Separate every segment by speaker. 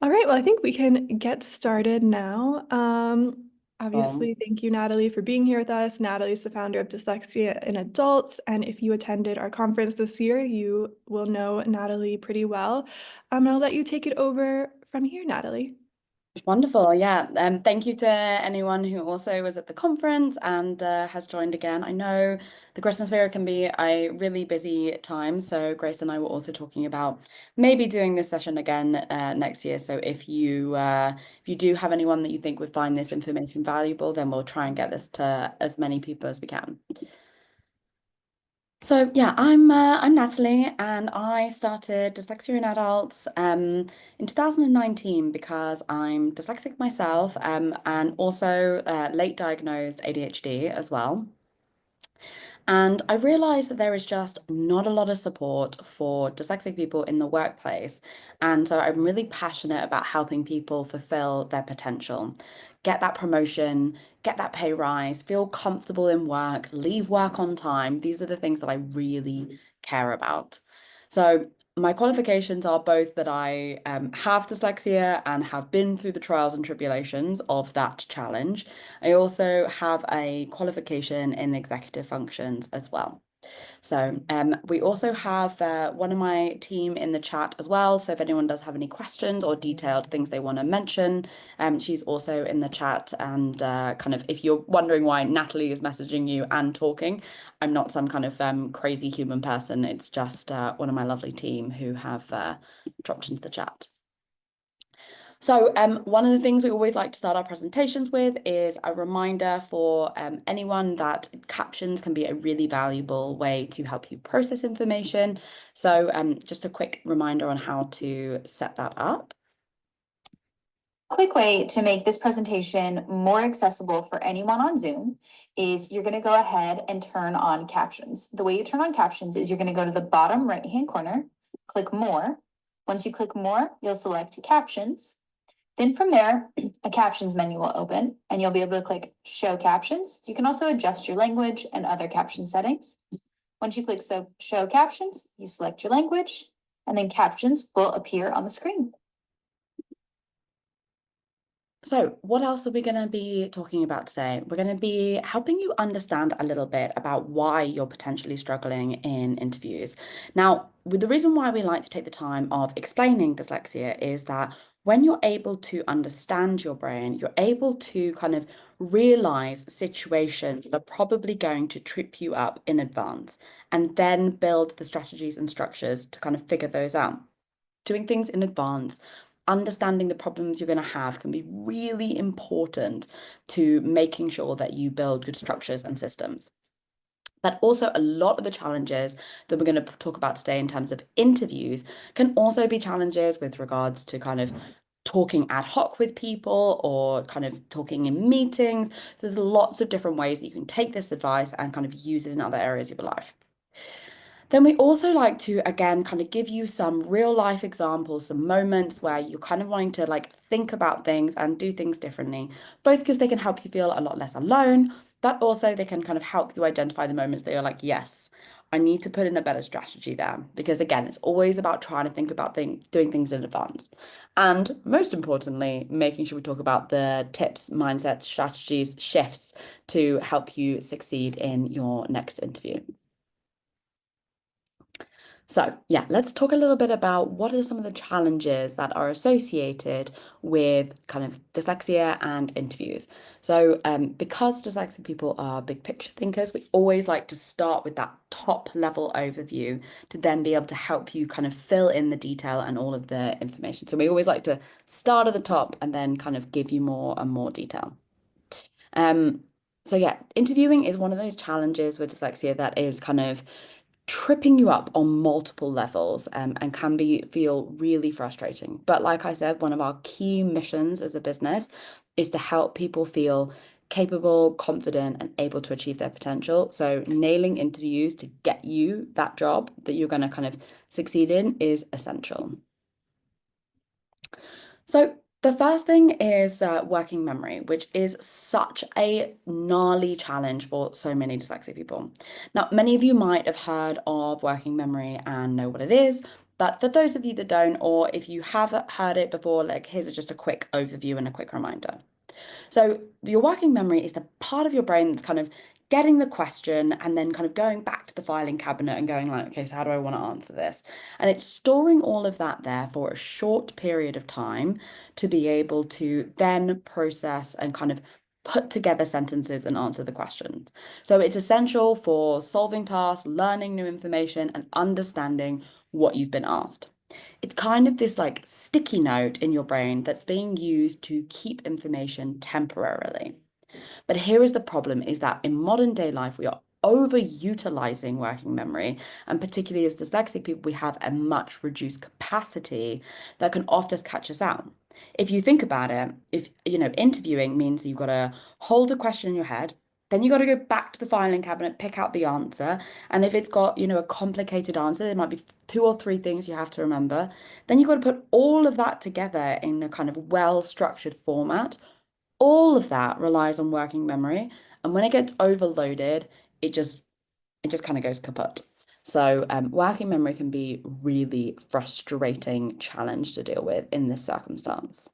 Speaker 1: All right, well, I think we can get started now.
Speaker 2: Um,
Speaker 1: Obviously, thank you, Natalie, for being here with us. Natalie's the founder of Dyslexia in Adults, and if you attended our conference this year, you will know Natalie pretty well. I'll let you take it over from here, Natalie.
Speaker 2: Wonderful. Yeah. Thank you to anyone who also was at the conference and has joined again. I know the Christmas period can be a really busy time, so Grace and I were also talking about maybe doing this session again next year. So if you do have anyone that you think would find this information valuable, then we'll try and get this to as many people as we can. So yeah, I'm Natalie, and I started Dyslexia in Adults in 2019 because I'm dyslexic myself, and also late diagnosed ADHD as well. And I realized that there is just not a lot of support for dyslexic people in the workplace. And so I'm really passionate about helping people fulfill their potential, get that promotion, get that pay rise, feel comfortable in work, leave work on time. These are the things that I really care about. So my qualifications are both that I have dyslexia and have been through the trials and tribulations of that challenge. I also have a qualification in executive functions as well. So we also have one of my team in the chat as well. So if anyone does have any questions or detailed things they want to mention, she's also in the chat. And kind of if you're wondering why Natalie is messaging you and talking, I'm not some kind of crazy human person. It's just one of my lovely team who have dropped into the chat. So one of the things we always like to start our presentations with is a reminder for anyone that captions can be a really valuable way to help you process information. So just a quick reminder on how to set that up.
Speaker 3: Quick way to make this presentation more accessible for anyone on Zoom is you're going to go ahead and turn on captions. The way you turn on captions is you're going to go to the bottom right-hand corner, click More. Once you click More, you'll select Captions. Then from there, a captions menu will open and you'll be able to click Show Captions. You can also adjust your language and other caption settings. Once you click Show Captions, you select your language and then captions will appear on the screen.
Speaker 2: So what else are we going to be talking about today? We're going to be helping you understand a little bit about why you're potentially struggling in interviews. Now, with the reason why we like to take the time of explaining dyslexia is that when you're able to understand your brain, you're able to kind of realize situations that are probably going to trip you up in advance and then build the strategies and structures to kind of figure those out. Doing things in advance, understanding the problems you're going to have can be really important to making sure that you build good structures and systems. But also, a lot of the challenges that we're going to talk about today in terms of interviews can also be challenges with regards to kind of talking ad hoc with people or kind of talking in meetings. So there's lots of different ways that you can take this advice and kind of use it in other areas of your life. Then we also like to, again, kind of give you some real life examples, some moments where you're kind of wanting to like think about things and do things differently, both because they can help you feel a lot less alone, but also they can kind of help you identify the moments that you're like, yes, I need to put in a better strategy there. Because again, it's always about trying to think about doing things in advance. And most importantly, making sure we talk about the tips, mindsets, strategies, shifts to help you succeed in your next interview. So, yeah, let's talk a little bit about what are some of the challenges that are associated with kind of dyslexia and interviews. So, because dyslexic people are big picture thinkers, we always like to start with that top level overview to then be able to help you kind of fill in the detail and all of the information. So, we always like to start at the top and then kind of give you more and more detail. Um, so yeah, interviewing is one of those challenges with dyslexia that is kind of tripping you up on multiple levels and can feel really frustrating. But like I said, one of our key missions as a business is to help people feel capable, confident, and able to achieve their potential. So nailing interviews to get you that job that you're going to kind of succeed in is essential. So the first thing is working memory, which is such a gnarly challenge for so many dyslexic people. Now, many of you might have heard of working memory and know what it is. But for those of you that don't, or if you haven't heard it before, like here's just a quick overview and a quick reminder. So your working memory is the part of your brain that's kind of getting the question and then kind of going back to the filing cabinet and going like, okay, so how do I want to answer this? And it's storing all of that there for a short period of time to be able to then process and kind of put together sentences and answer the questions. So it's essential for solving tasks, learning new information, and understanding what you've been asked. It's kind of this like sticky note in your brain that's being used to keep information temporarily. But here is the problem is that in modern day life, we are overutilizing working memory. And particularly as dyslexic people, we have a much reduced capacity that can often catch us out. If you think about it, if, interviewing means you've got to hold a question in your head, then you got to go back to the filing cabinet, pick out the answer. And if it's got, a complicated answer, there might be 2 or 3 things you have to remember. Then you've got to put all of that together in a kind of well-structured format. All of that relies on working memory. And when it gets overloaded, it just kind of goes kaput. So working memory can be really frustrating challenge to deal with in this circumstance.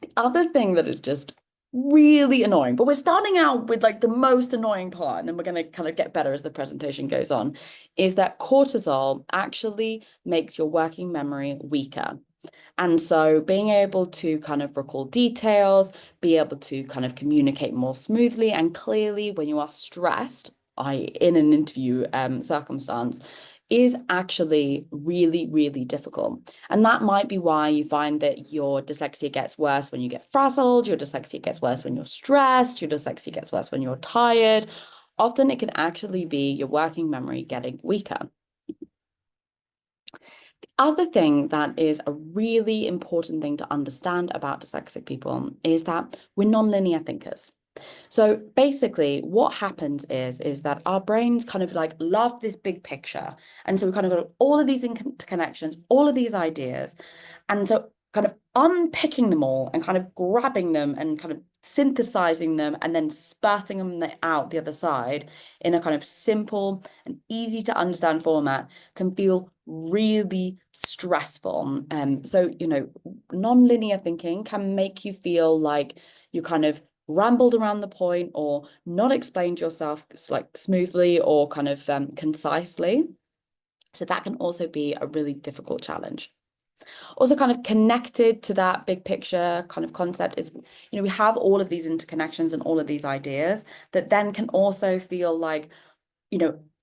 Speaker 2: The other thing that is just really annoying, but we're starting out with like the most annoying part, and then we're going to kind of get better as the presentation goes on, is that cortisol actually makes your working memory weaker. And so being able to kind of recall details, be able to kind of communicate more smoothly and clearly when you are stressed, in an interview circumstance, is actually really, really difficult. And that might be why you find that your dyslexia gets worse when you get frazzled, your dyslexia gets worse when you're stressed, your dyslexia gets worse when you're tired. Often it can actually be your working memory getting weaker. The other thing that is a really important thing to understand about dyslexic people is that we're nonlinear thinkers. So basically what happens is that our brains kind of like love this big picture. And so we kind of got all of these interconnections, all of these ideas. And so kind of unpicking them all and kind of grabbing them and kind of synthesizing them and then spurting them out the other side in a kind of simple and easy to understand format can feel really stressful. So, non-linear thinking can make you feel like you kind of rambled around the point or not explained yourself like smoothly or kind of concisely. So that can also be a really difficult challenge. Also kind of connected to that big picture kind of concept is, we have all of these interconnections and all of these ideas that then can also feel like,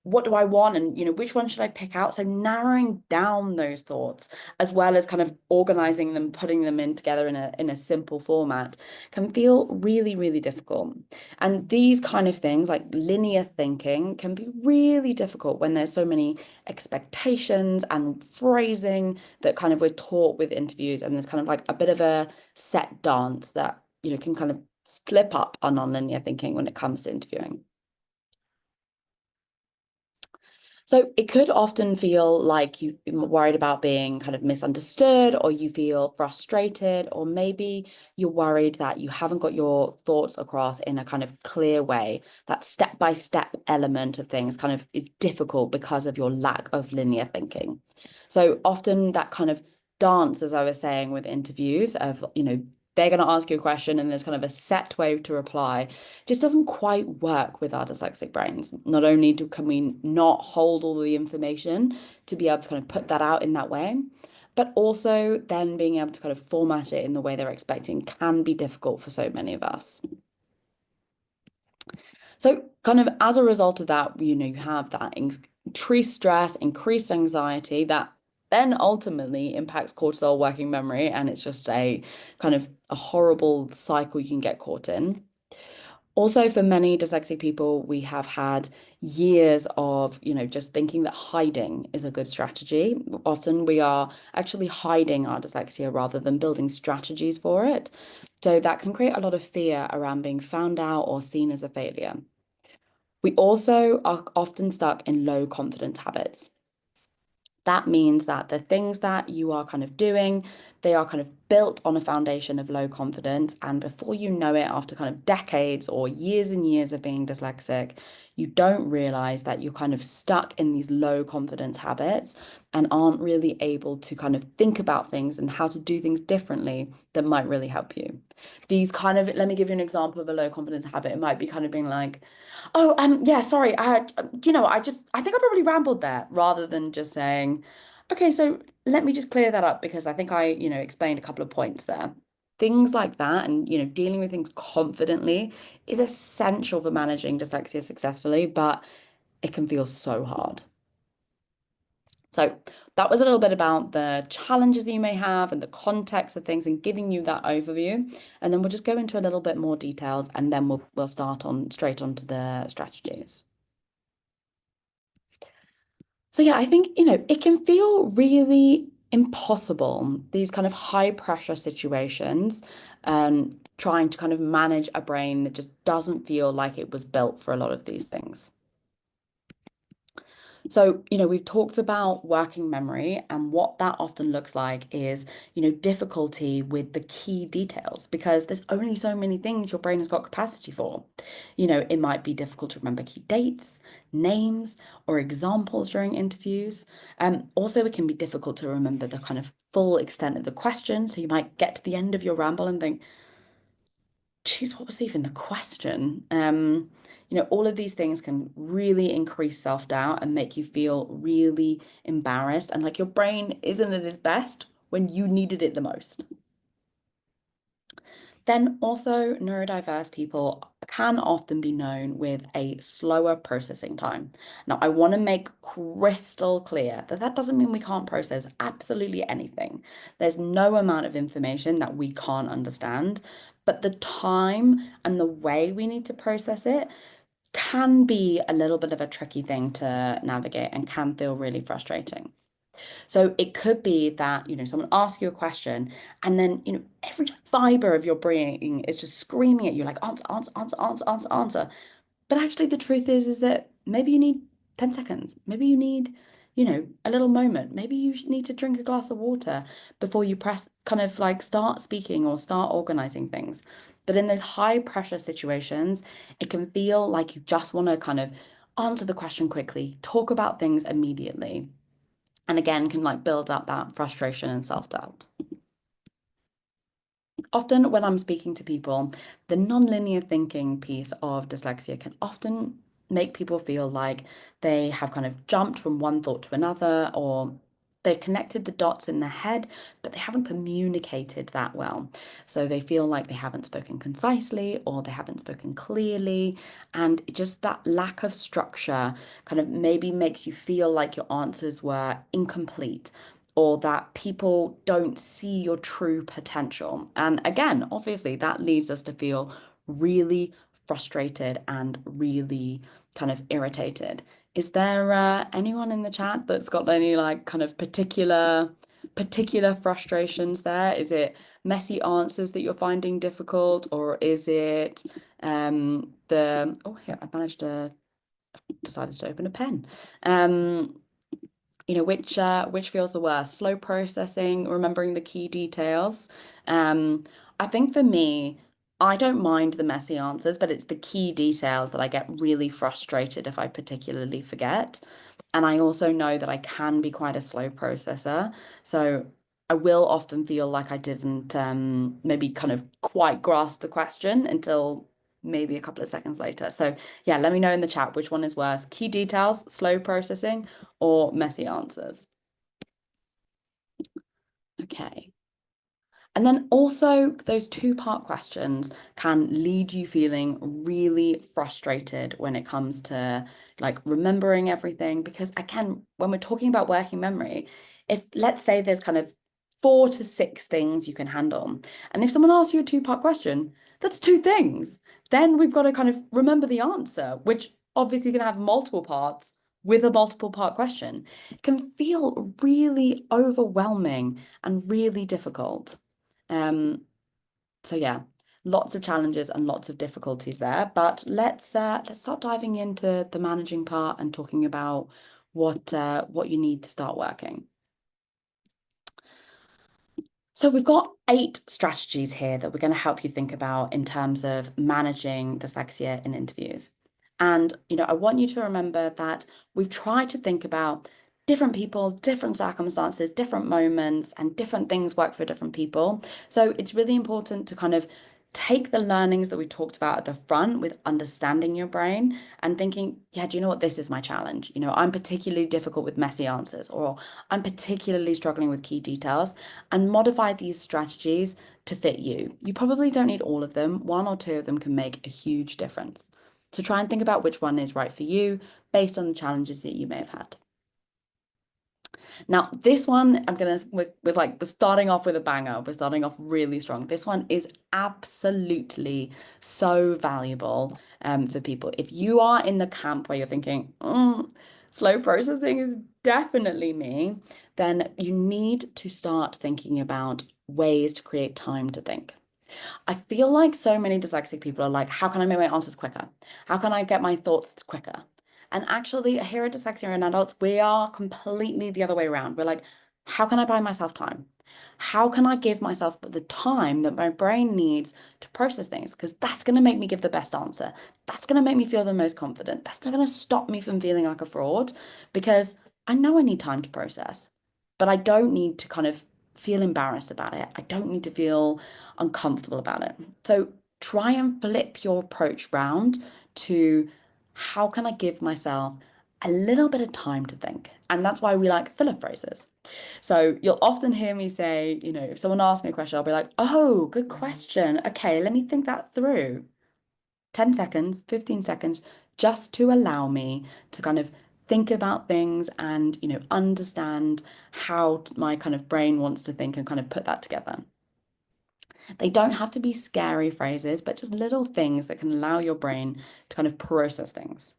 Speaker 2: what do I want? And, which one should I pick out? So narrowing down those thoughts, as well as kind of organizing them, putting them in together in a simple format can feel really, really difficult. And these kind of things like linear thinking can be really difficult when there's so many expectations and phrasing that kind of we're taught with interviews. And there's kind of like a bit of a set dance that, can kind of flip up our non-linear thinking when it comes to interviewing. So it could often feel like you're worried about being kind of misunderstood, or you feel frustrated, or maybe you're worried that you haven't got your thoughts across in a kind of clear way. That step-by-step element of things kind of is difficult because of your lack of linear thinking. So often that kind of dance, as I was saying with interviews, of, they're going to ask you a question and there's kind of a set way to reply, just doesn't quite work with our dyslexic brains. Not only can we not hold all the information to be able to kind of put that out in that way, but also then being able to kind of format it in the way they're expecting can be difficult for so many of us. So kind of as a result of that, you have that increased stress, increased anxiety that then ultimately impacts cortisol working memory. And it's just a kind of a horrible cycle you can get caught in. Also, for many dyslexic people, we have had years of, just thinking that hiding is a good strategy. Often we are actually hiding our dyslexia rather than building strategies for it. So that can create a lot of fear around being found out or seen as a failure. We also are often stuck in low confidence habits. That means that the things that you are kind of doing, they are kind of built on a foundation of low confidence, and before you know it, after kind of decades or years and years of being dyslexic, you don't realize that you're kind of stuck in these low confidence habits and aren't really able to kind of think about things and how to do things differently that might really help you. These kind of, let me give you an example of a low confidence habit. It might be kind of being like, oh, yeah, sorry, I think I probably rambled there, rather than just saying, okay, so let me just clear that up because I think I, explained a couple of points there. Things like that, and, dealing with things confidently is essential for managing dyslexia successfully, but it can feel so hard. So that was a little bit about the challenges that you may have and the context of things and giving you that overview. And then we'll just go into a little bit more details, and then we'll start straight onto the strategies. So yeah, I think, it can feel really impossible, these kind of high pressure situations, trying to kind of manage a brain that just doesn't feel like it was built for a lot of these things. So, we've talked about working memory, and what that often looks like is, difficulty with the key details, because there's only so many things your brain has got capacity for. It might be difficult to remember key dates, names, or examples during interviews. Also, it can be difficult to remember the kind of full extent of the question. So you might get to the end of your ramble and think, geez, what was even the question? All of these things can really increase self-doubt and make you feel really embarrassed, and like your brain isn't at its best when you needed it the most. Then also, neurodiverse people can often be known with a slower processing time. Now, I want to make crystal clear that that doesn't mean we can't process absolutely anything. There's no amount of information that we can't understand, but the time and the way we need to process it can be a little bit of a tricky thing to navigate and can feel really frustrating. So it could be that, someone asks you a question, and then, every fiber of your brain is just screaming at you like, answer, answer, answer, answer, answer, answer. But actually the truth is that maybe you need 10 seconds. Maybe you need, a little moment. Maybe you need to drink a glass of water before you kind of like start speaking or start organizing things. But in those high pressure situations, it can feel like you just want to kind of answer the question quickly, talk about things immediately. And again, can like build up that frustration and self-doubt. Often when I'm speaking to people, the nonlinear thinking piece of dyslexia can often make people feel like they have kind of jumped from one thought to another, or they've connected the dots in their head, but they haven't communicated that well. So they feel like they haven't spoken concisely, or they haven't spoken clearly. And just that lack of structure kind of maybe makes you feel like your answers were incomplete, or that people don't see your true potential. And again, obviously, that leads us to feel really frustrated and really kind of irritated. Is there anyone in the chat that's got any like kind of particular frustrations there? Is it messy answers that you're finding difficult, or is it oh yeah, I managed to decided to open a pen. Which feels the worst? Slow processing, remembering the key details. I think for me, I don't mind the messy answers, but it's the key details that I get really frustrated if I particularly forget. And I also know that I can be quite a slow processor. So I will often feel like I didn't maybe kind of quite grasp the question until maybe a couple of seconds later. So yeah, let me know in the chat which one is worse: key details, slow processing, or messy answers. Okay. And then also those two-part questions can lead you feeling really frustrated when it comes to like remembering everything. Because again, when we're talking about working memory, if let's say there's kind of 4 to 6 things you can handle, and if someone asks you a two-part question, that's 2 things. Then we've got to kind of remember the answer, which obviously can have multiple parts with a multiple part question. It can feel really overwhelming and really difficult. So yeah, lots of challenges and lots of difficulties there. But let's start diving into the managing part and talking about what you need to start working. So we've got 8 strategies here that we're going to help you think about in terms of managing dyslexia in interviews. And, I want you to remember that we've tried to think about different people, different circumstances, different moments, and different things work for different people. So it's really important to kind of take the learnings that we talked about at the front with understanding your brain and thinking, yeah, do you know what? This is my challenge. I'm particularly difficult with messy answers, or I'm particularly struggling with key details, and modify these strategies to fit you. You probably don't need all of them. 1 or 2 of them can make a huge difference. So try and think about which one is right for you based on the challenges that you may have had. Now, this one, we're starting off with a banger. We're starting off really strong. This one is absolutely so valuable for people. If you are in the camp where you're thinking, slow processing is definitely me, then you need to start thinking about ways to create time to think. I feel like so many dyslexic people are like, how can I make my answers quicker? How can I get my thoughts quicker? And actually, here at Dyslexia in Adults, we are completely the other way around. We're like, how can I buy myself time? How can I give myself the time that my brain needs to process things? Because that's going to make me give the best answer. That's going to make me feel the most confident. That's not going to stop me from feeling like a fraud, because I know I need time to process, but I don't need to kind of feel embarrassed about it. I don't need to feel uncomfortable about it. So try and flip your approach round to, how can I give myself a little bit of time to think? And that's why we like filler phrases. So you'll often hear me say, if someone asks me a question, I'll be like, oh, good question. Okay, let me think that through. 10 seconds, 15 seconds, just to allow me to kind of think about things and, understand how my kind of brain wants to think and kind of put that together. They don't have to be scary phrases, but just little things that can allow your brain to kind of process things.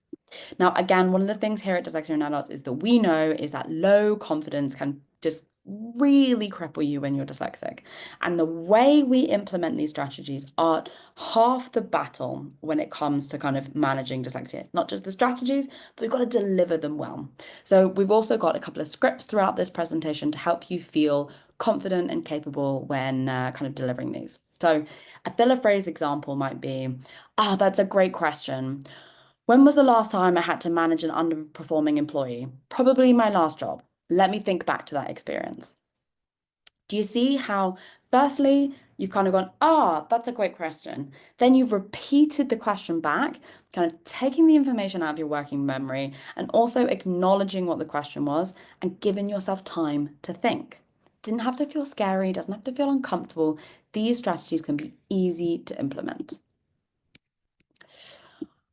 Speaker 2: Now, again, one of the things here at Dyslexia in Adults is that we know is that low confidence can just really cripple you when you're dyslexic. And the way we implement these strategies are half the battle when it comes to kind of managing dyslexia. It's not just the strategies, but we've got to deliver them well. So we've also got a couple of scripts throughout this presentation to help you feel confident and capable when kind of delivering these. So a filler phrase example might be, that's a great question. When was the last time I had to manage an underperforming employee? Probably my last job. Let me think back to that experience. Do you see how, firstly, you've kind of gone, that's a great question. Then you've repeated the question back, kind of taking the information out of your working memory and also acknowledging what the question was and giving yourself time to think. Didn't have to feel scary, doesn't have to feel uncomfortable. These strategies can be easy to implement.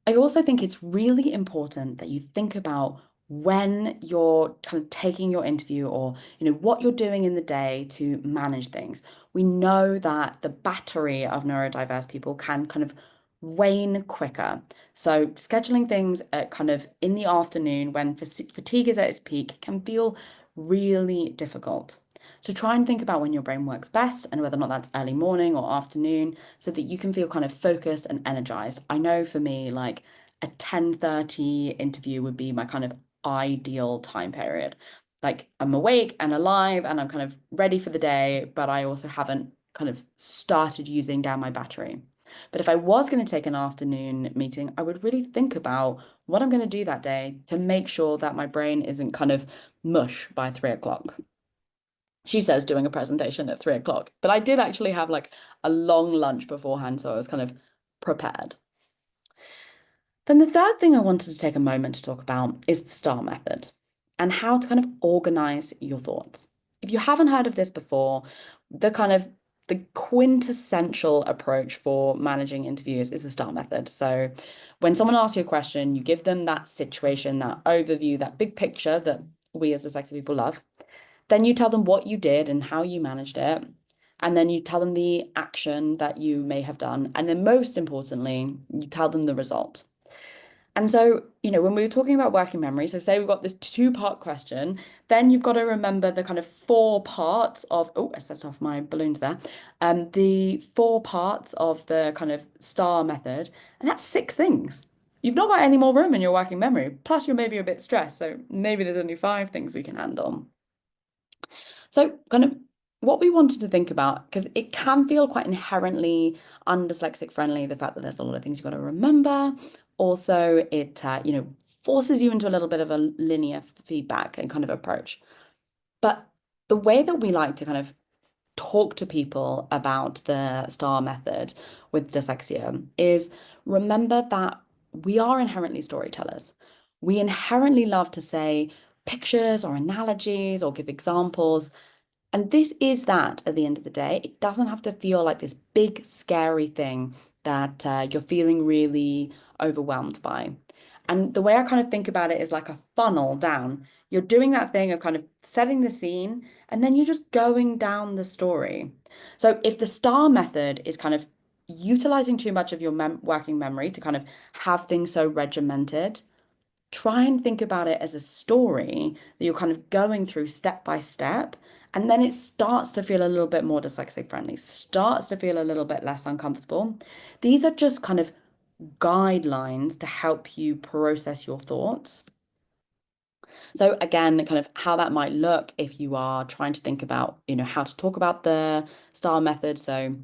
Speaker 2: I also think it's really important that you think about when you're kind of taking your interview, or what you're doing in the day to manage things. We know that the battery of neurodiverse people can kind of wane quicker. So scheduling things at kind of in the afternoon when fatigue is at its peak can feel really difficult. So try and think about when your brain works best and whether or not that's early morning or afternoon, so that you can feel kind of focused and energized. I know for me, like a 10:30 interview would be my kind of ideal time period. Like I'm awake and alive and I'm kind of ready for the day, but I also haven't kind of started using down my battery. But if I was going to take an afternoon meeting, I would really think about what I'm going to do that day to make sure that my brain isn't kind of mush by 3 o'clock. She says doing a presentation at 3 o'clock, but I did actually have like a long lunch beforehand, so I was kind of prepared. Then the third thing I wanted to take a moment to talk about is the STAR method and how to kind of organize your thoughts. If you haven't heard of this before, the quintessential approach for managing interviews is the STAR method. So when someone asks you a question, you give them that situation, that overview, that big picture that we as dyslexic people love. Then you tell them what you did and how you managed it. And then you tell them the action that you may have done. And then most importantly, you tell them the result. And so, when we were talking about working memory, so say we've got this 2-part question, then you've got to remember the kind of 4 parts of, I set off my balloons there, the 4 parts of the kind of STAR method, and that's 6 things. You've not got any more room in your working memory, plus you're maybe a bit stressed, so maybe there's only 5 things we can handle. So kind of what we wanted to think about, because it can feel quite inherently undyslexic friendly, the fact that there's a lot of things you've got to remember. Also, it forces you into a little bit of a linear feedback and kind of approach. But the way that we like to kind of talk to people about the STAR method with dyslexia is remember that we are inherently storytellers. We inherently love to say pictures or analogies or give examples. And this is that at the end of the day. It doesn't have to feel like this big, scary thing that you're feeling really overwhelmed by. And the way I kind of think about it is like a funnel down. You're doing that thing of kind of setting the scene, and then you're just going down the story. So if the STAR method is kind of utilizing too much of your working memory to kind of have things so regimented, try and think about it as a story that you're kind of going through step by step. And then it starts to feel a little bit more dyslexic friendly, starts to feel a little bit less uncomfortable. These are just kind of guidelines to help you process your thoughts. So again, kind of how that might look if you are trying to think about, how to talk about the STAR method. So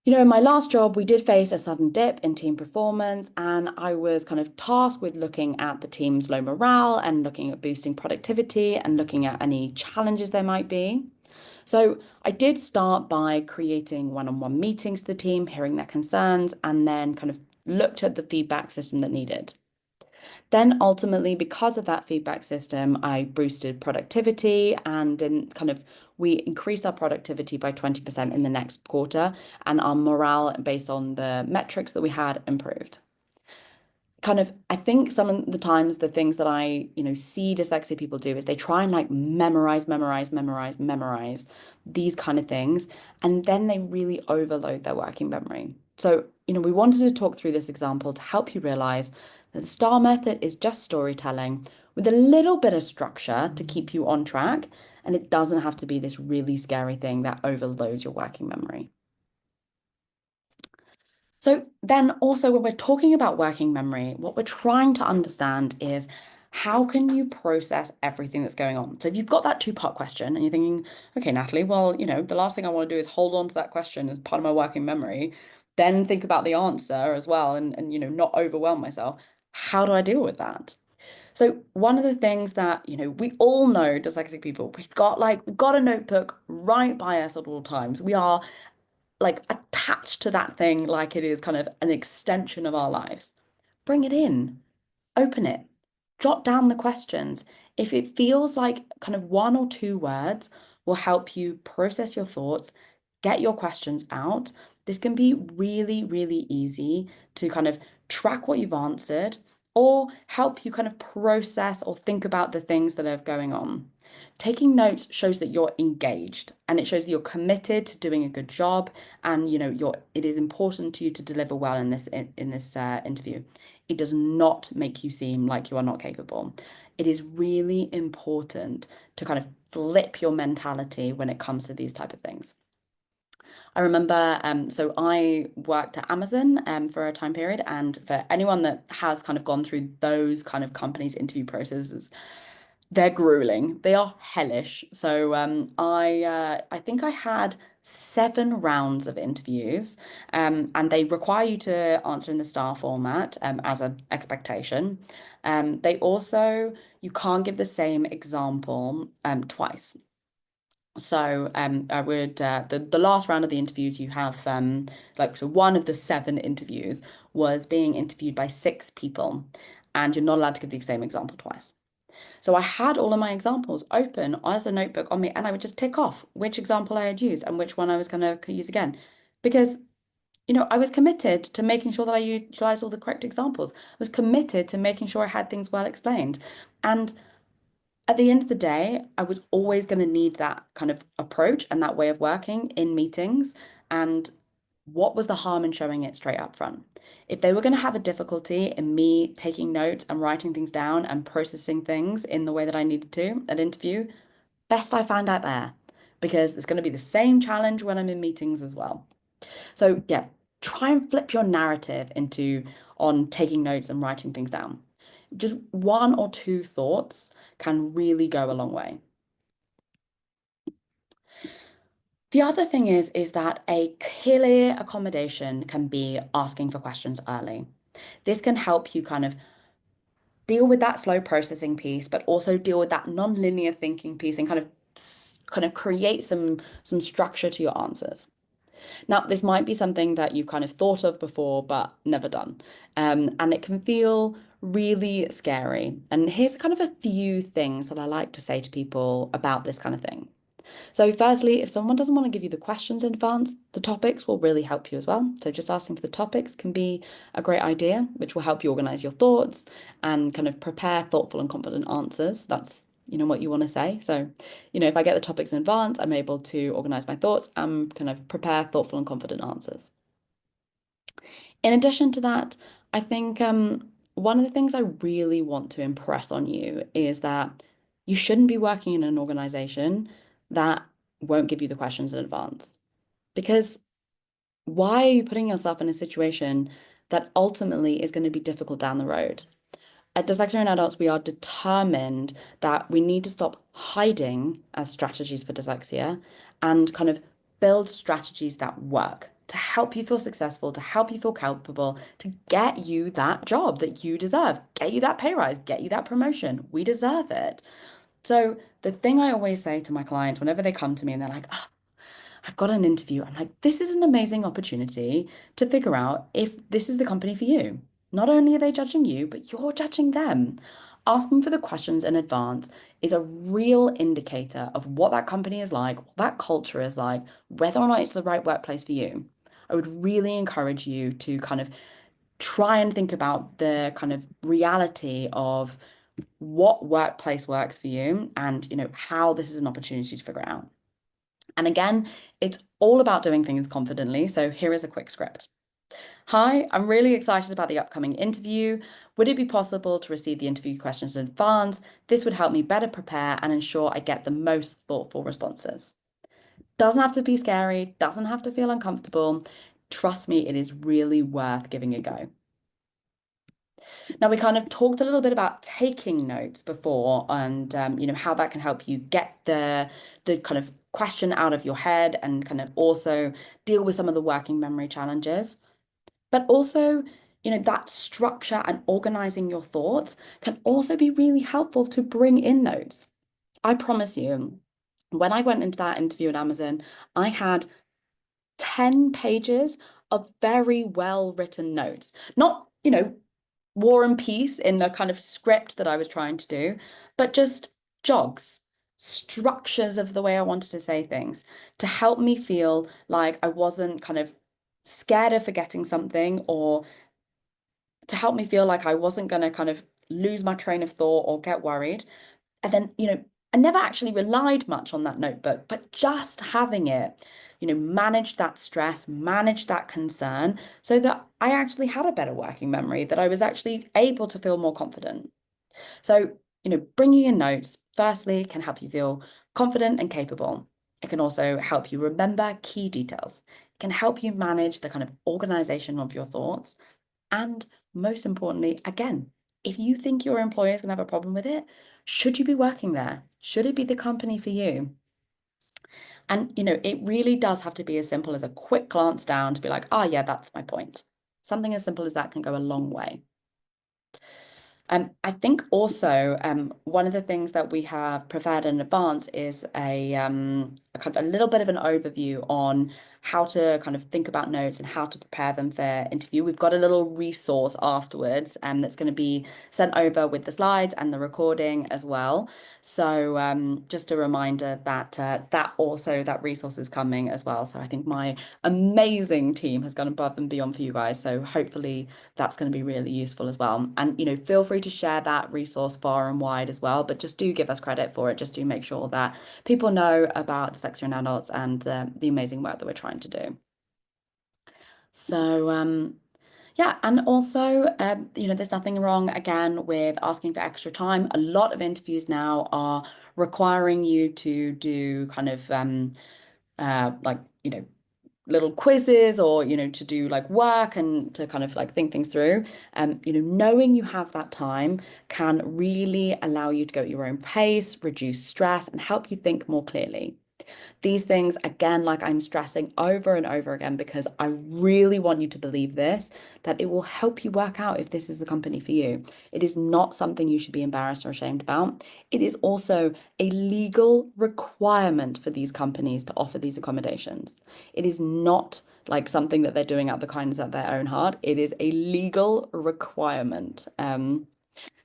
Speaker 2: in my last job, we did face a sudden dip in team performance, and I was kind of tasked with looking at the team's low morale and looking at boosting productivity and looking at any challenges there might be. So I did start by creating one-on-one meetings to the team, hearing their concerns, and then kind of looked at the feedback system that needed. Then ultimately, because of that feedback system, I boosted productivity and we increased our productivity by 20% in the next quarter, and our morale based on the metrics that we had improved. I think some of the times the things that I, see dyslexic people do is they try and like memorize these kind of things, and then they really overload their working memory. So, we wanted to talk through this example to help you realize that the STAR method is just storytelling with a little bit of structure to keep you on track, and it doesn't have to be this really scary thing that overloads your working memory. So then also when we're talking about working memory, what we're trying to understand is how can you process everything that's going on? So if you've got that two-part question and you're thinking, okay, Natalie, well, the last thing I want to do is hold on to that question as part of my working memory, then think about the answer as well and not overwhelm myself. How do I deal with that? So one of the things that, we all know dyslexic people, we've got a notebook right by us at all times. We are like attached to that thing like it is kind of an extension of our lives. Bring it in, open it, jot down the questions. If it feels like kind of one or two words will help you process your thoughts, get your questions out, this can be really, really easy to kind of track what you've answered or help you kind of process or think about the things that are going on. Taking notes shows that you're engaged and it shows that you're committed to doing a good job, and it is important to you to deliver well in this interview. It does not make you seem like you are not capable. It is really important to kind of flip your mentality when it comes to these type of things. I remember, so I worked at Amazon for a time period, and for anyone that has kind of gone through those kind of companies' interview processes, they're grueling. They are hellish. So I think I had 7 rounds of interviews, and they require you to answer in the STAR format as an expectation. They also, you can't give the same example twice. So I would the last round of the interviews you have so one of the 7 interviews was being interviewed by 6 people, and you're not allowed to give the same example twice. So I had all of my examples open as a notebook on me, and I would just tick off which example I had used and which one I was going to use again, because I was committed to making sure that I utilized all the correct examples. I was committed to making sure I had things well explained, and at the end of the day, I was always going to need that kind of approach and that way of working in meetings. And what was the harm in showing it straight up front? If they were going to have a difficulty in me taking notes and writing things down and processing things in the way that I needed to at interview, best I find out there, because it's going to be the same challenge when I'm in meetings as well. So yeah, try and flip your narrative on taking notes and writing things down. Just 1 or 2 thoughts can really go a long way. The other thing is that a clear accommodation can be asking for questions early. This can help you kind of deal with that slow processing piece, but also deal with that non-linear thinking piece and kind of create some structure to your answers. Now, this might be something that you've kind of thought of before, but never done. And it can feel really scary. And here's kind of a few things that I like to say to people about this kind of thing. So firstly, if someone doesn't want to give you the questions in advance, the topics will really help you as well. So just asking for the topics can be a great idea, which will help you organize your thoughts and kind of prepare thoughtful and confident answers. That's, what you want to say. So, if I get the topics in advance, I'm able to organize my thoughts and kind of prepare thoughtful and confident answers. In addition to that, I think one of the things I really want to impress on you is that you shouldn't be working in an organization that won't give you the questions in advance. Because why are you putting yourself in a situation that ultimately is going to be difficult down the road? At Dyslexia in Adults, we are determined that we need to stop hiding as strategies for dyslexia and kind of build strategies that work to help you feel successful, to help you feel capable, to get you that job that you deserve, get you that pay rise, get you that promotion. We deserve it. So the thing I always say to my clients whenever they come to me and they're like, oh, I've got an interview, I'm like, this is an amazing opportunity to figure out if this is the company for you. Not only are they judging you, but you're judging them. Asking for the questions in advance is a real indicator of what that company is like, what that culture is like, whether or not it's the right workplace for you. I would really encourage you to kind of try and think about the kind of reality of what workplace works for you and how this is an opportunity to figure it out. And again, it's all about doing things confidently. So here is a quick script. Hi, I'm really excited about the upcoming interview. Would it be possible to receive the interview questions in advance? This would help me better prepare and ensure I get the most thoughtful responses. Doesn't have to be scary, doesn't have to feel uncomfortable. Trust me, it is really worth giving a go. Now, we kind of talked a little bit about taking notes before and, how that can help you get the kind of question out of your head and kind of also deal with some of the working memory challenges. But also, that structure and organizing your thoughts can also be really helpful to bring in notes. I promise you, when I went into that interview at Amazon, I had 10 pages of very well written notes. Not, War and Peace in the kind of script that I was trying to do, but just jogs, structures of the way I wanted to say things to help me feel like I wasn't kind of scared of forgetting something or to help me feel like I wasn't going to kind of lose my train of thought or get worried. And then, I never actually relied much on that notebook, but just having it, managed that stress, managed that concern so that I actually had a better working memory, that I was actually able to feel more confident. So, bringing in notes, firstly, can help you feel confident and capable. It can also help you remember key details. It can help you manage the kind of organization of your thoughts. And most importantly, again, if you think your employer is going to have a problem with it, should you be working there? Should it be the company for you? And, it really does have to be as simple as a quick glance down to be like, oh, yeah, that's my point. Something as simple as that can go a long way. I think also one of the things that we have prepared in advance is a kind of a little bit of an overview on how to kind of think about notes and how to prepare them for interview. We've got a little resource afterwards that's going to be sent over with the slides and the recording as well. So just a reminder that that resource is coming as well. So I think my amazing team has gone above and beyond for you guys. So hopefully that's going to be really useful as well. And, feel free to share that resource far and wide as well, but just do give us credit for it. Just do make sure that people know about dyslexia in adults and the amazing work that we're trying to do. So, yeah, and also, there's nothing wrong, again, with asking for extra time. A lot of interviews now are requiring you to do kind of like, little quizzes or to do like work and to kind of like think things through. Knowing you have that time can really allow you to go at your own pace, reduce stress, and help you think more clearly. These things, again, like I'm stressing over and over again, because I really want you to believe this, that it will help you work out if this is the company for you. It is not something you should be embarrassed or ashamed about. It is also a legal requirement for these companies to offer these accommodations. It is not like something that they're doing out the kindness of their own heart. It is a legal requirement.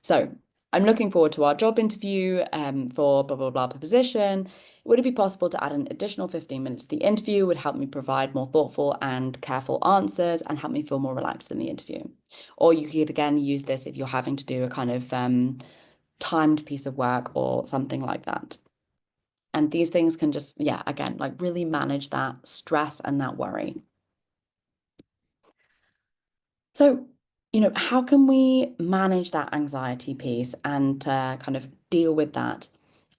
Speaker 2: So I'm looking forward to our job interview for blah, blah, blah position. Would it be possible to add an additional 15 minutes to the interview? Would help me provide more thoughtful and careful answers and help me feel more relaxed in the interview. Or you could again use this if you're having to do a kind of timed piece of work or something like that. And these things can just, yeah, again, like really manage that stress and that worry. So, how can we manage that anxiety piece and kind of deal with that?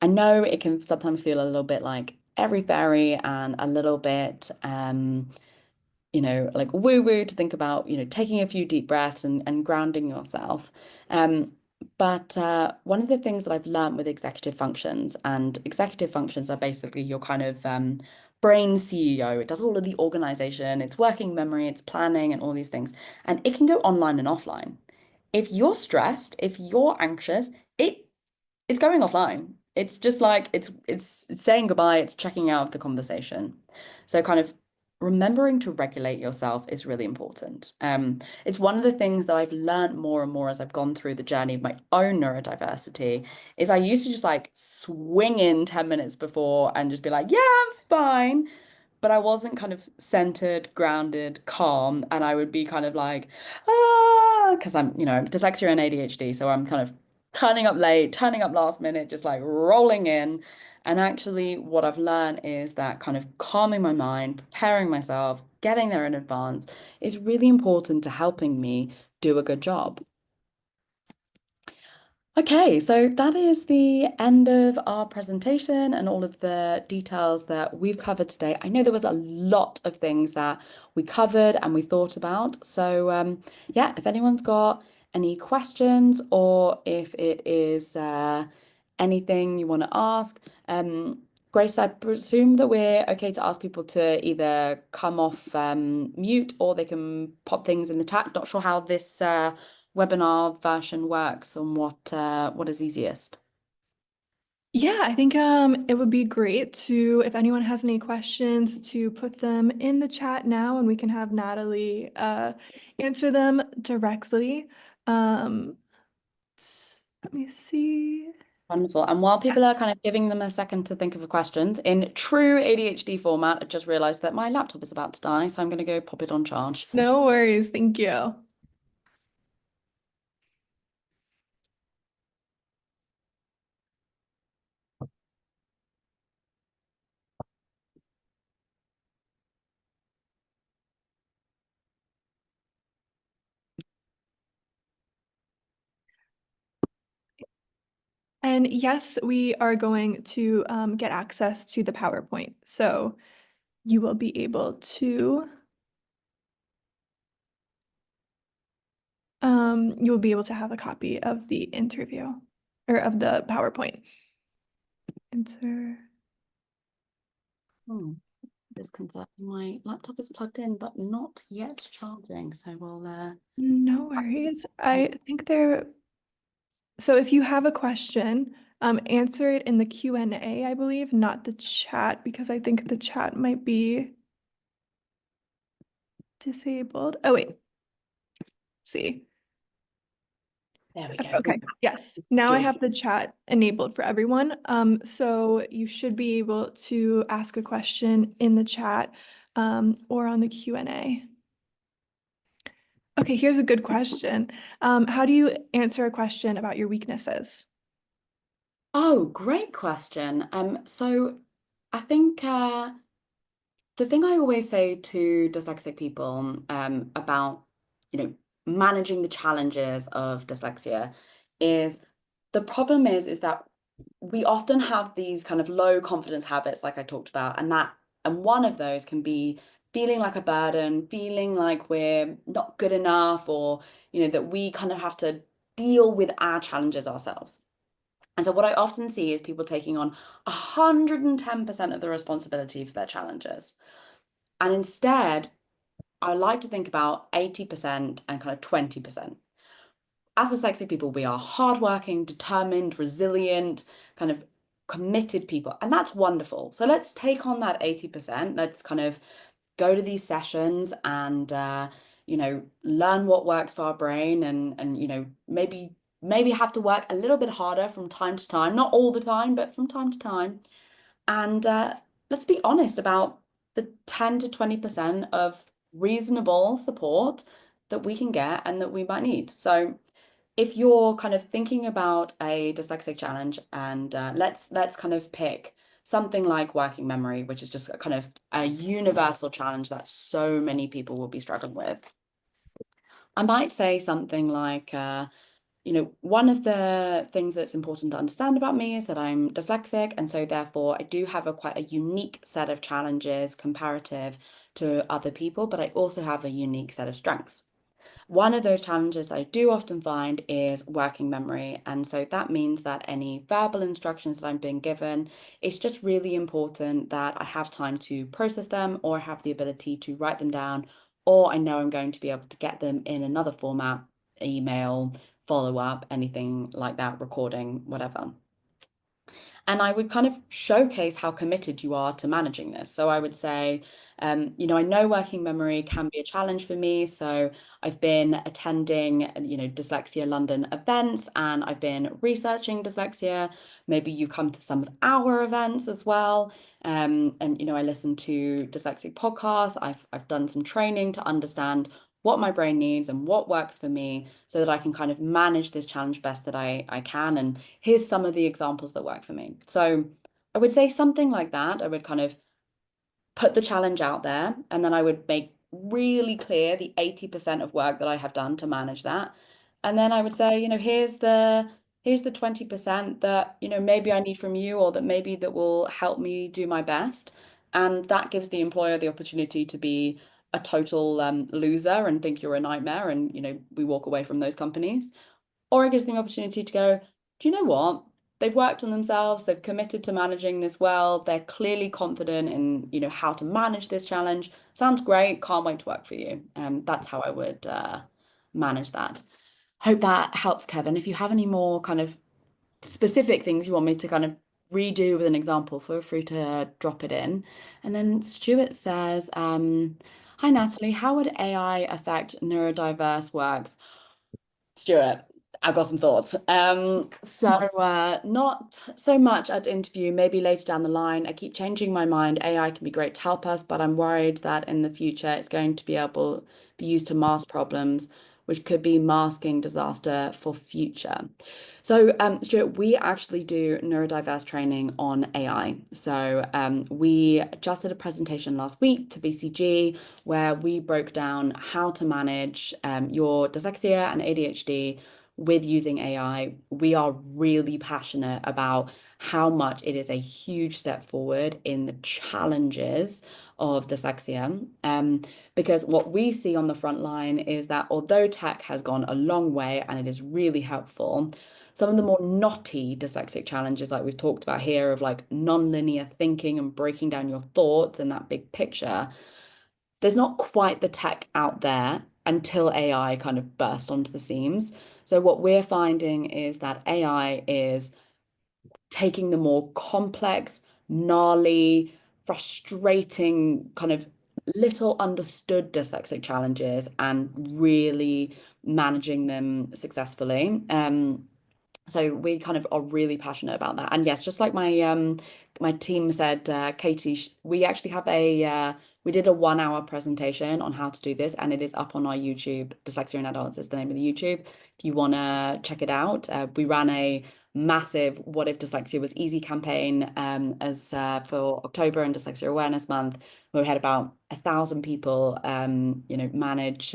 Speaker 2: I know it can sometimes feel a little bit like every fairy and a little bit, like woo-woo to think about, taking a few deep breaths and grounding yourself. But one of the things that I've learned with executive functions, and executive functions are basically your kind of brain CEO. It does all of the organization, it's working memory, it's planning, and all these things. And it can go online and offline. If you're stressed, if you're anxious, it's going offline. It's just like it's saying goodbye, it's checking out of the conversation. So kind of remembering to regulate yourself is really important. It's one of the things that I've learned more and more as I've gone through the journey of my own neurodiversity, is I used to just like swing in 10 minutes before and just be like, yeah, I'm fine. But I wasn't kind of centered, grounded, calm, and I would be kind of like, because I'm, dyslexia and ADHD, so I'm kind of turning up late, turning up last minute, just like rolling in. And actually, what I've learned is that kind of calming my mind, preparing myself, getting there in advance is really important to helping me do a good job. Okay, so that is the end of our presentation and all of the details that we've covered today. I know there was a lot of things that we covered and we thought about. So yeah, if anyone's got any questions or if it is anything you want to ask, Grace, I presume that we're okay to ask people to either come off mute or they can pop things in the chat. Not sure how this webinar version works and what is easiest.
Speaker 1: Yeah, I think it would be great to, if anyone has any questions, to put them in the chat now and we can have Natalie answer them directly. Let me see.
Speaker 2: Wonderful. And while people are kind of giving them a second to think of the questions, in true ADHD format, I just realized that my laptop is about to die, so I'm going to go pop it on charge.
Speaker 1: No worries, thank you. And yes, we are going to get access to the PowerPoint. So you will be able to have a copy of the interview or of the PowerPoint. Enter.
Speaker 2: Disconcerting. My laptop is plugged in, but not yet charging. So we'll
Speaker 1: No worries. I think so if you have a question, answer it in the Q&A, I believe, not the chat, because I think the chat might be disabled. Oh, wait. Let's see.
Speaker 2: There we go.
Speaker 1: Okay, yes. Now I
Speaker 2: Yes.
Speaker 1: have the chat enabled for everyone. So you should be able to ask a question in the chat or on the Q&A. Okay, here's a good question. How do you answer a question about your weaknesses?
Speaker 2: Oh, great question. So I think the thing I always say to dyslexic people about, managing the challenges of dyslexia is the problem is that we often have these kind of low confidence habits, like I talked about, and one of those can be feeling like a burden, feeling like we're not good enough, or, that we kind of have to deal with our challenges ourselves. And so what I often see is people taking on 110% of the responsibility for their challenges. And instead, I like to think about 80% and kind of 20%. As dyslexic people, we are hardworking, determined, resilient, kind of committed people. And that's wonderful. So let's take on that 80%. Let's kind of go to these sessions and learn what works for our brain and maybe have to work a little bit harder from time to time, not all the time, but from time to time. And let's be honest about the 10 to 20% of reasonable support that we can get and that we might need. So if you're kind of thinking about a dyslexic challenge, and let's kind of pick something like working memory, which is just a kind of a universal challenge that so many people will be struggling with. I might say something like, one of the things that's important to understand about me is that I'm dyslexic, and so therefore I do have quite a unique set of challenges comparative to other people, but I also have a unique set of strengths. One of those challenges that I do often find is working memory. And so that means that any verbal instructions that I'm being given, it's just really important that I have time to process them or have the ability to write them down, or I know I'm going to be able to get them in another format, email, follow up, anything like that, recording, whatever. And I would kind of showcase how committed you are to managing this. So I would say, I know working memory can be a challenge for me. So I've been attending, Dyslexia London events, and I've been researching dyslexia. Maybe you come to some of our events as well. I listen to dyslexic podcasts. I've done some training to understand what my brain needs and what works for me so that I can kind of manage this challenge best that I can. And here's some of the examples that work for me. So I would say something like that. I would kind of put the challenge out there, and then I would make really clear the 80% of work that I have done to manage that. And then I would say, here's the 20% that, maybe I need from you, or that maybe that will help me do my best. And that gives the employer the opportunity to be a total loser and think you're a nightmare, and we walk away from those companies. Or it gives them the opportunity to go, do you know what? They've worked on themselves, they've committed to managing this well, they're clearly confident in, how to manage this challenge. Sounds great, can't wait to work for you. That's how I would manage that. Hope that helps, Kevin. If you have any more kind of specific things you want me to kind of redo with an example, feel free to drop it in. And then Stuart says, hi Natalie, how would AI affect neurodiverse works? Stuart, I've got some thoughts. Not so much at interview, maybe later down the line. I keep changing my mind. AI can be great to help us, but I'm worried that in the future it's going to be used to mask problems, which could be masking disaster for future. So, Stuart, we actually do neurodiverse training on AI. So, we just did a presentation last week to BCG where we broke down how to manage your dyslexia and ADHD with using AI. We are really passionate about how much it is a huge step forward in the challenges of dyslexia. Because what we see on the front line is that although tech has gone a long way and it is really helpful, some of the more knotty dyslexic challenges, like we've talked about here, of like non-linear thinking and breaking down your thoughts and that big picture, there's not quite the tech out there until AI kind of burst onto the seams. So what we're finding is that AI is taking the more complex, gnarly, frustrating, kind of little understood dyslexic challenges and really managing them successfully. So we kind of are really passionate about that. And yes, just like my team said, Katie, we actually have we did a 1 hour presentation on how to do this, and it is up on our YouTube. Dyslexia in Adults is the name of the YouTube. If you want to check it out, we ran a massive "What if dyslexia was easy" campaign as for October and Dyslexia Awareness Month, where we had about 1,000 people, manage.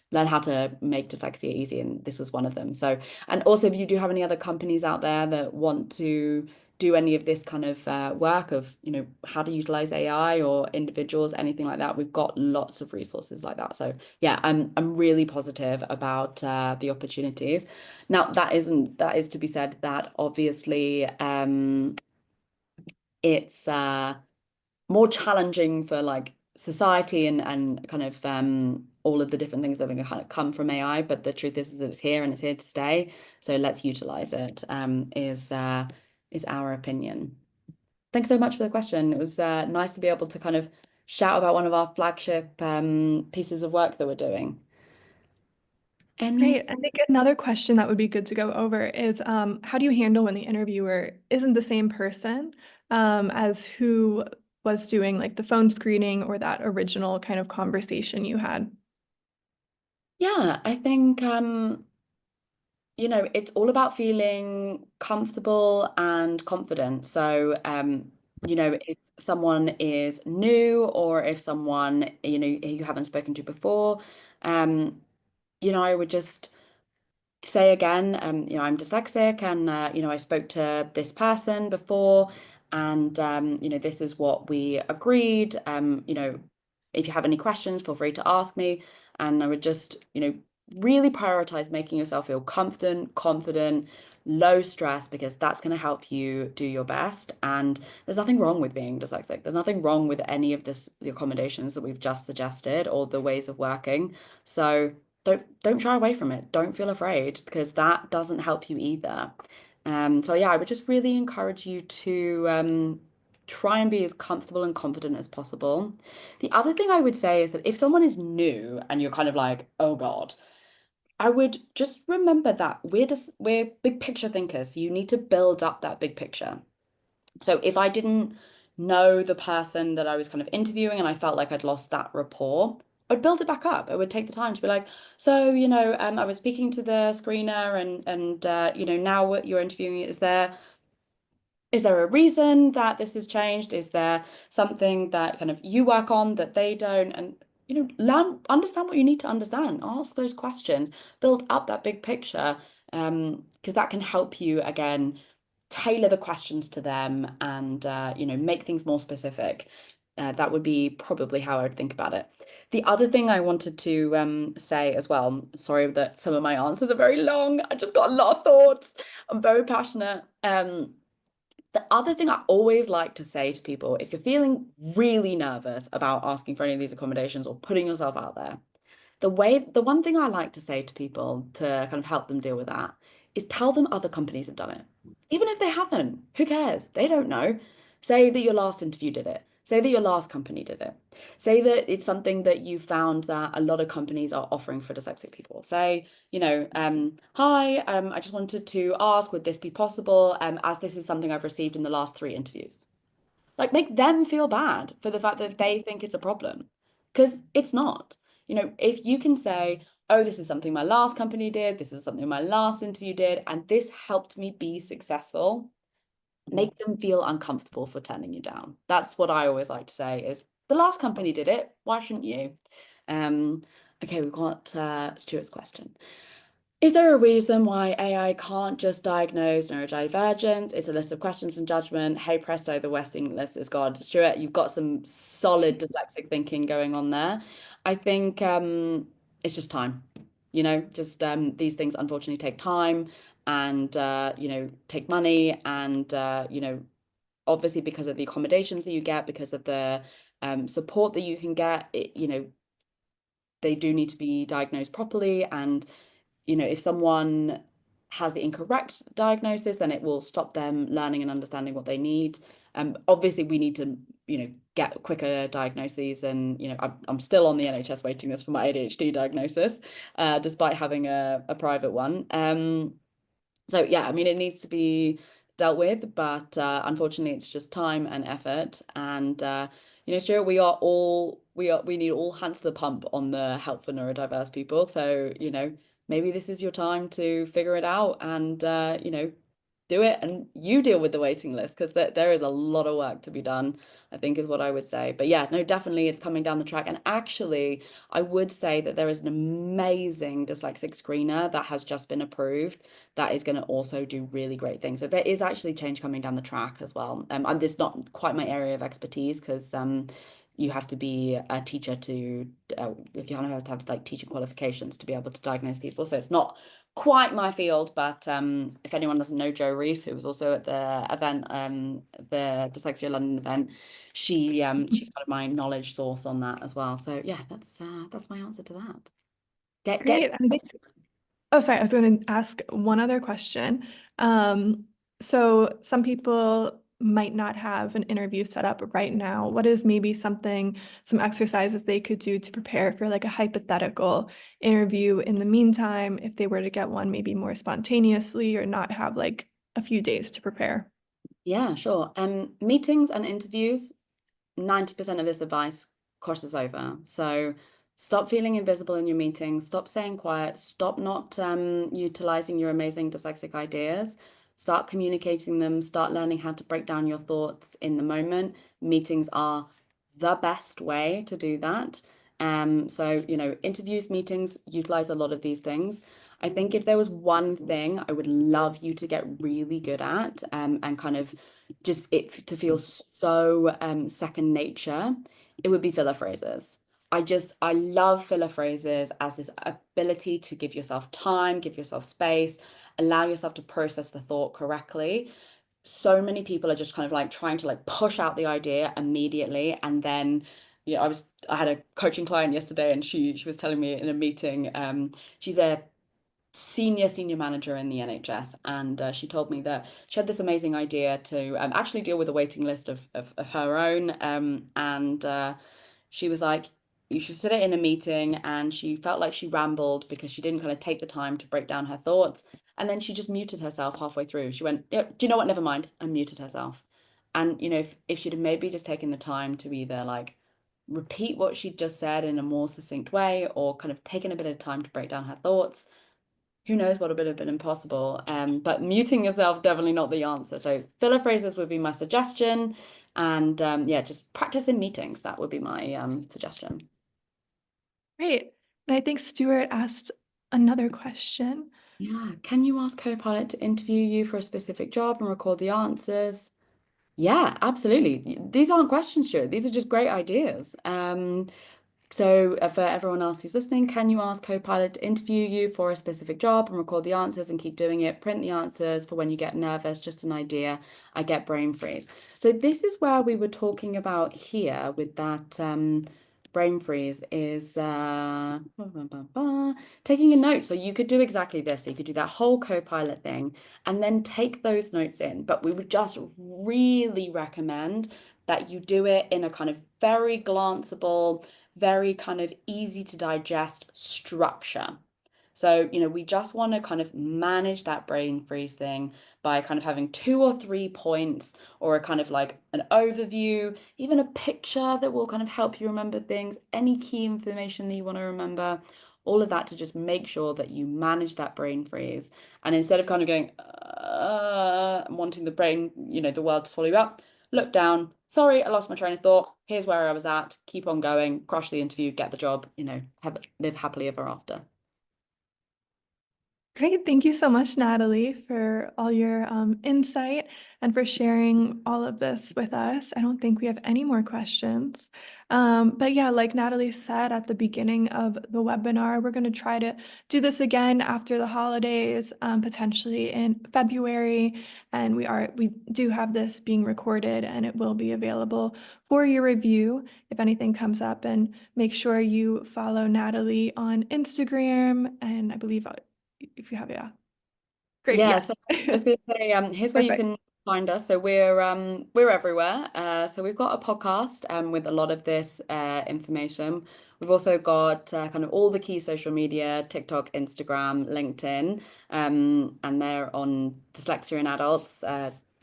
Speaker 2: Learn how to make dyslexia easy, and this was one of them. So, and also if you do have any other companies out there that want to do any of this kind of work of, how to utilize AI or individuals, anything like that, we've got lots of resources like that. So yeah, I'm really positive about the opportunities. Now, that is to be said that obviously it's more challenging for like society and kind of all of the different things that are going to kind of come from AI. But the truth is that it's here and it's here to stay. So let's utilize it, is our opinion. Thanks so much for the question. It was nice to be able to kind of shout about one of our flagship pieces of work that we're doing. Any?
Speaker 1: Great. I think another question that would be good to go over is how do you handle when the interviewer isn't the same person as who was doing like the phone screening or that original kind of conversation you had?
Speaker 2: Yeah, I think it's all about feeling comfortable and confident. So, if someone is new or if someone, you haven't spoken to before, um, I would just say again, I'm dyslexic and, I spoke to this person before and, this is what we agreed. If you have any questions, feel free to ask me. And I would just, really prioritize making yourself feel confident, low stress, because that's going to help you do your best. And there's nothing wrong with being dyslexic. There's nothing wrong with any of the accommodations that we've just suggested or the ways of working. So don't shy away from it. Don't feel afraid because that doesn't help you either. So yeah, I would just really encourage you to try and be as comfortable and confident as possible. The other thing I would say is that if someone is new and you're kind of like, oh God, I would just remember that we're big picture thinkers. You need to build up that big picture. So if I didn't know the person that I was kind of interviewing and I felt like I'd lost that rapport, I'd build it back up. I would take the time to be like, so, I was speaking to the screener and now what you're interviewing, is there a reason that this has changed? Is there something that kind of you work on that they don't? And, understand what you need to understand. Ask those questions, build up that big picture, because that can help you again tailor the questions to them and make things more specific. That would be probably how I would think about it. The other thing I wanted to say as well, sorry that some of my answers are very long. I just got a lot of thoughts. I'm very passionate. The other thing I always like to say to people, if you're feeling really nervous about asking for any of these accommodations or putting yourself out there, the one thing I like to say to people to kind of help them deal with that is tell them other companies have done it. Even if they haven't, who cares? They don't know. Say that your last interview did it. Say that your last company did it. Say that it's something that you found that a lot of companies are offering for dyslexic people. Say, hi, I just wanted to ask, would this be possible? As this is something I've received in the last 3 interviews. Like make them feel bad for the fact that they think it's a problem. Because it's not. If you can say, oh, this is something my last company did, this is something my last interview did, and this helped me be successful, make them feel uncomfortable for turning you down. That's what I always like to say is the last company did it, why shouldn't you? Okay, we've got Stuart's question. Is there a reason why AI can't just diagnose neurodivergence? It's a list of questions and judgment. Hey presto, the waiting list is God. Stuart, you've got some solid dyslexic thinking going on there. I think it's just time. Just these things unfortunately take time and take money and obviously because of the accommodations that you get, because of the support that you can get, they do need to be diagnosed properly and if someone has the incorrect diagnosis, then it will stop them learning and understanding what they need. Obviously, we need to, get quicker diagnoses. And, I'm still on the NHS waiting list for my ADHD diagnosis, despite having a private one. So yeah, I mean, it needs to be dealt with, but unfortunately, it's just time and effort. And Stuart, we need all hands to the pump on the help for neurodiverse people. So maybe this is your time to figure it out and do it and you deal with the waiting list, because there is a lot of work to be done, I think is what I would say. But yeah, no, definitely it's coming down the track. And actually, I would say that there is an amazing dyslexic screener that has just been approved that is going to also do really great things. So there is actually change coming down the track as well. And it's not quite my area of expertise, because you have to be a teacher to, if you have to have like teaching qualifications to be able to diagnose people. So it's not quite my field, but if anyone doesn't know Jo Reese, who was also at the event, the Dyslexia London event, she's kind of my knowledge source on that as well. So yeah, that's my answer to that.
Speaker 1: Great. Oh, sorry, I was going to ask one other question. So some people might not have an interview set up right now. What is maybe some exercises they could do to prepare for like a hypothetical interview in the meantime, if they were to get one maybe more spontaneously or not have like a few days to prepare?
Speaker 2: Yeah, sure. Meetings and interviews, 90% of this advice crosses over. So stop feeling invisible in your meetings, stop staying quiet, stop not utilizing your amazing dyslexic ideas, start communicating them, start learning how to break down your thoughts in the moment. Meetings are the best way to do that. So, interviews, meetings, utilize a lot of these things. I think if there was one thing I would love you to get really good at, and kind of just it to feel so second nature, it would be filler phrases. I love filler phrases as this ability to give yourself time, give yourself space, allow yourself to process the thought correctly. So many people are just kind of like trying to like push out the idea immediately, and then I had a coaching client yesterday, and she was telling me in a meeting, she's a senior manager in the NHS, and she told me that she had this amazing idea to actually deal with a waiting list of her own, and she was like, you should sit it in a meeting, and she felt like she rambled because she didn't kind of take the time to break down her thoughts, and then she just muted herself halfway through. She went, "Yeah, do you know what, never mind," and muted herself. And if she'd have maybe just taken the time to either like repeat what she'd just said in a more succinct way, or kind of taken a bit of time to break down her thoughts, who knows what would have been impossible. But muting yourself, definitely not the answer. So filler phrases would be my suggestion. And yeah, just practice in meetings. That would be my suggestion.
Speaker 1: Great. And I think Stuart asked another question.
Speaker 2: Yeah. Can you ask Copilot to interview you for a specific job and record the answers? Yeah, absolutely. These aren't questions, Stuart. These are just great ideas. So for everyone else who's listening, can you ask Copilot to interview you for a specific job and record the answers and keep doing it? Print the answers for when you get nervous, just an idea. I get brain freeze. So this is where we were talking about here with that brain freeze is taking a note. So you could do exactly this. So you could do that whole Copilot thing and then take those notes in. But we would just really recommend that you do it in a kind of very glanceable, very kind of easy to digest structure. So, we just want to kind of manage that brain freeze thing by kind of having 2 or 3 points, or a kind of like an overview, even a picture that will kind of help you remember things, any key information that you want to remember, all of that to just make sure that you manage that brain freeze. And instead of kind of going, wanting the brain, the world to swallow you up, look down. Sorry, I lost my train of thought. Here's where I was at. Keep on going. Crush the interview. Get the job. Live happily ever after.
Speaker 1: Great. Thank you so much, Natalie, for all your insight and for sharing all of this with us. I don't think we have any more questions. But yeah, like Natalie said at the beginning of the webinar, we're going to try to do this again after the holidays, potentially in February. And we do have this being recorded, and it will be available for your review if anything comes up. And make sure you follow Natalie on Instagram, and I believe if you have, yeah. Great,
Speaker 2: Yeah,
Speaker 1: yes.
Speaker 2: so I was going to say, here's where you
Speaker 1: Perfect.
Speaker 2: can find us. So we're everywhere. So we've got a podcast with a lot of this information. We've also got kind of all the key social media: TikTok, Instagram, LinkedIn, and they're on Dyslexia in Adults.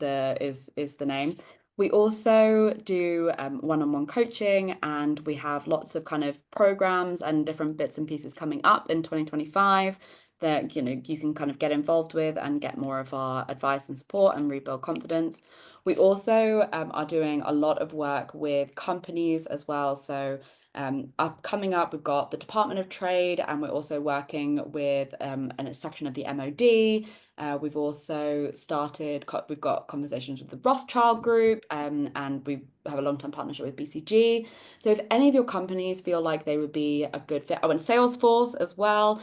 Speaker 2: Is the name. We also do one-on-one coaching, and we have lots of kind of programs and different bits and pieces coming up in 2025 that, you can kind of get involved with and get more of our advice and support and rebuild confidence. We also are doing a lot of work with companies as well. So coming up, we've got the Department of Trade, and we're also working with a section of the MOD. We've also we've got conversations with the Rothschild Group, and we have a long-term partnership with BCG. So if any of your companies feel like they would be a good fit, and Salesforce as well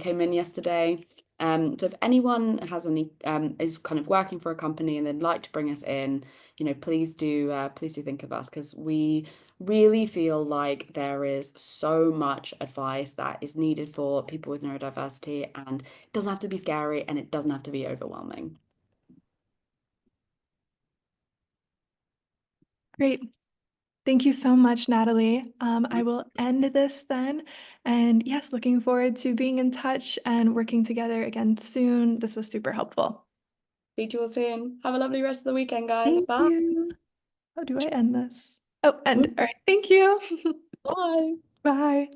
Speaker 2: came in yesterday. So if anyone has any is kind of working for a company and they'd like to bring us in, please do think of us, because we really feel like there is so much advice that is needed for people with neurodiversity, and it doesn't have to be scary and it doesn't have to be overwhelming.
Speaker 1: Great. Thank you so much, Natalie. I will end this then. And yes, looking forward to being in touch and working together again soon. This was super helpful.
Speaker 2: Speak to you all soon. Have a lovely rest of the weekend, guys.
Speaker 1: Thank
Speaker 2: Bye.
Speaker 1: you. How do I end this? Oh, end. All right. Thank you.
Speaker 2: Bye.
Speaker 1: Bye.